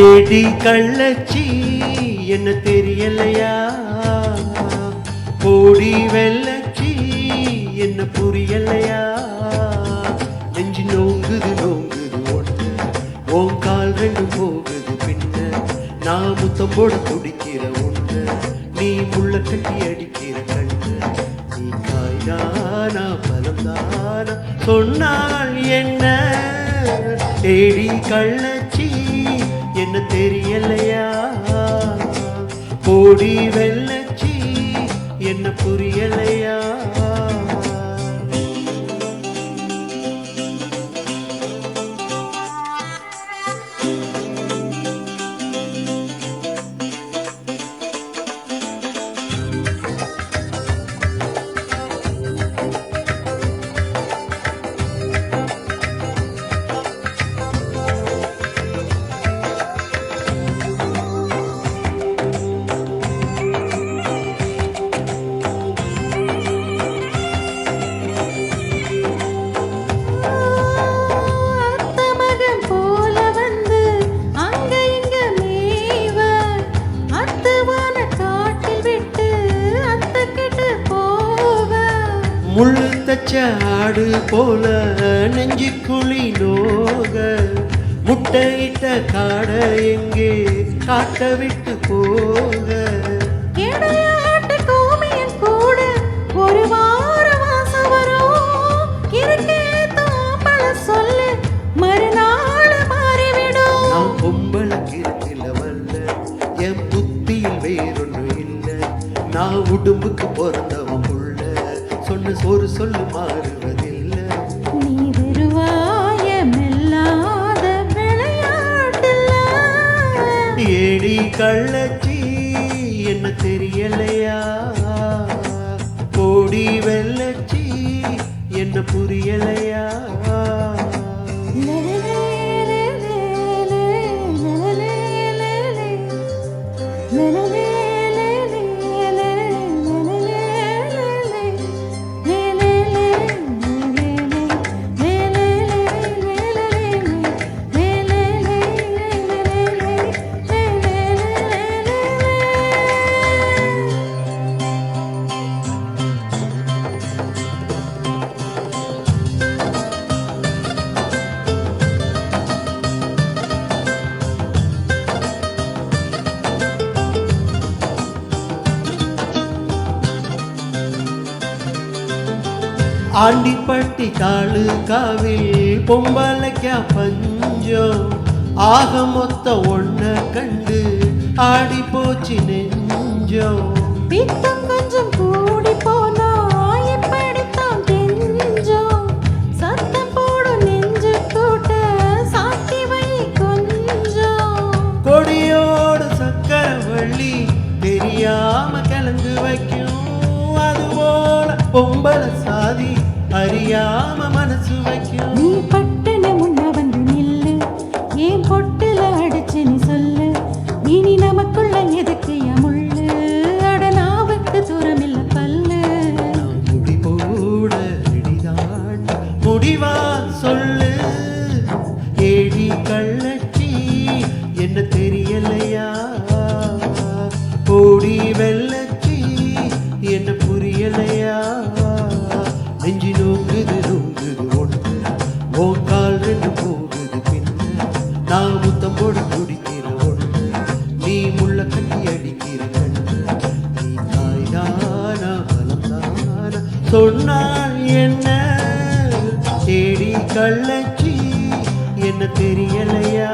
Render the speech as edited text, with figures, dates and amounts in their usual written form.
ஏடி கள்ளச்சி என்ன தெரியலையா, போடி வெள்ளச்சி என்ன புரியலையா, நெஞ்சு நோங்குது நோங்குது ஒன்று உன் கால் ரெண்டு போகுது பின்ன, நான் முத்தம் போட துடிக்கிற ஒன்று நீ முள்ள கட்டி அடிக்கிற கண்ணு, நீ காய்தானா பலம்தானா சொன்னால் என்ன, ஏடி கள்ளச்சி என்ன தெரியலையா, போடி வெள்ளச்சி என்ன புரியலையா. முள்ளு தச்ச ஆடு போல நெஞ்சு குழி நோக, முட்டையிட்ட காட எங்கே காட்ட விட்டு போக, கூட ஒரு வார வாசம் வரும், சொல்லு மறுநாள் மாறிவிடும். நான் பொம்பளை கிருத்தில வல்ல, என் புத்தியில் வேறொன்று இல்லை, நான் உடும்புக்கு பிறந்தவன் புள்ள, சொன்ன சோறு சொல்லு மாறுவதில்லை. நீ வருவாய மெல்லாத விளையாட்டில்ல, ஏடி கள்ளச்சி என்ன தெரியலையா, போடி வெள்ளச்சி என்ன புரியலையா. ஆண்டிப்பட்டி தாலுகாவில் பொம்பளைக்கா பஞ்சம், ஆக மொத்த ஒன்ன கண்டு ஆடி போச்சு நெஞ்சம், பித்தம் கொஞ்சம் கூடி போனா எப்படித்தான் தெரிஞ்சோம், சத்தம் போடும் நெஞ்சு கூட்ட சாத்தி வை கொஞ்சம், கொடியோடு சக்கரவள்ளி தெரியாம கலந்து வைக்கும், அதுபோல பொம்பளை சாதி அறியாம மனசு வைக்கும். நீ பட்டுன முன்ன வந்து நில்லு, ஏன் பொட்டுல அடிச்சு நீ சொல்லு, இனி நமக்குள்ள எதுக்கு முள்ளு, அட நாவுக்கு தூரம் இல்ல பல்லு, முடி போட ரெடிதான் முடிவா சொல்லு, ஏடி கள்ளச்சி என்ன தெரியலையா, போடி வெள்ளச்சி என்ன புரியலையா, நெஞ்சு நோங்குது நோங்குது ஒன்று உன் கால் ரெண்டு போகுது பின்ன, நான் முத்தம் போட துடிக்கிற ஒன்று நீ முள்ள கட்டி அடிக்கிற கண்ணு, நீ காய்தானா பலம்தானா சொன்னால் என்ன, தேடி கள்ளச்சி என்ன தெரியலையா.